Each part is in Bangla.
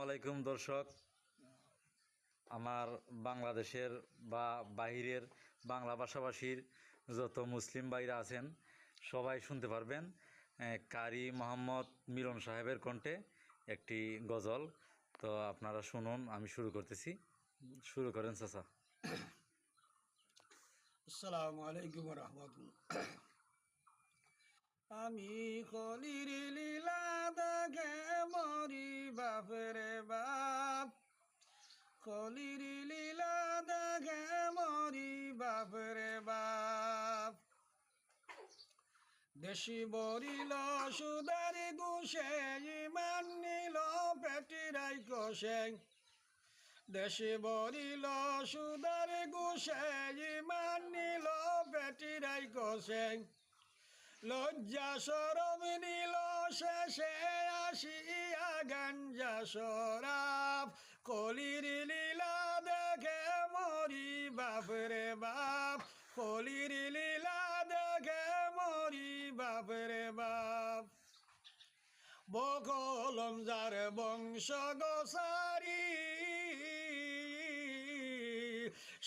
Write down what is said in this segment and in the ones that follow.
আলাইকুম দর্শক, আমার বাংলাদেশের বা বাহিরের বাংলা ভাষাভাষীর যত মুসলিম ভাইরা আছেন সবাই শুনতে পারবেন কারি মোহাম্মদ মিলন সাহেবের কণ্ঠে একটি গজল। তো আপনারা শুনুন, আমি শুরু করতেছি। শুরু করেন চাচা। আসসালামু আলাইকুম রহমতুল্লাহ। আমি কলির লীলা দেখে মরি বাপরে বাপ, কলির লীলা দেখে মরি বাপরে বাপ। দেশি বরিল সুদার গুষে ইমান নিল পেটিরাই কষে, দেশে বরিল সুদার গুষে ইমান নিল পেটিরাই কষে। লজ্জা সরম নিল শেষে আসিয়া গাঞ্জা সরাব, কলির লীলা দেখে মরি বাপরে বাপ, কলির লীলা দেখে মরি বাপরে বাপ। বকলম যার বংশ গোসারি,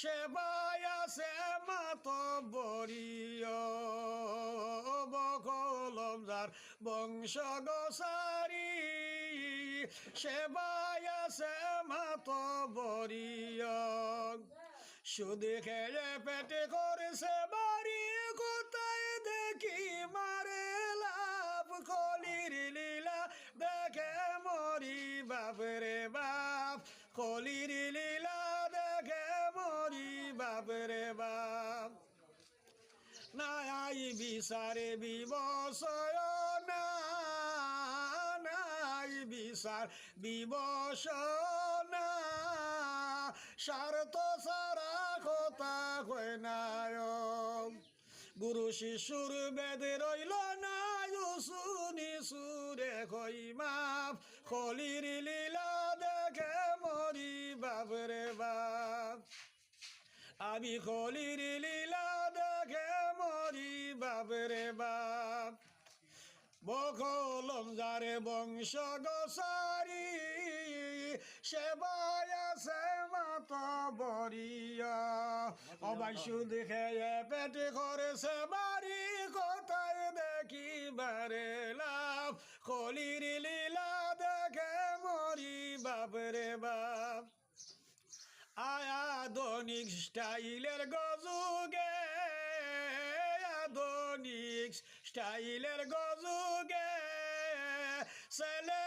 সেবাই আছে মাতবরীয়। বকলম যার বংশ গোসারি, সেবাই আছে মাতবরীয়। শুধু খেয়ে পেটে করেছে বাড়ি, কোথায় দেখি মারে লাভ, কলির লীলা দেখে মরি বাপরে বাপ, কলির লীলা দেখে মরি বাপরে বাপ। নাই বিচারে বিবসয় না, নাই বিচার বিবস না, স্বার্থ সারা কথা কয় নাই। গুরু শিশুর বেদে রইল না, শুনি সুরে কই মাপ, কলির লীলা দেখে মরি বাপরে বাপ। আমি কলির লীলা দেখে মরি বাপরে বাপ। বকলম যারে বংশ গোসারি, সেবাই আছে মাতবরীয়। অবাই শুধু খেয়ে পেটে করেছে বাড়ি, কোথায় দেখি বারে লাভ, কলির লীলা দেখে মরি বাপরে বাপ। আধুনিক স্টাইলের গজুগে, আধুনিক স্টাইলের গজুগে, ছেলে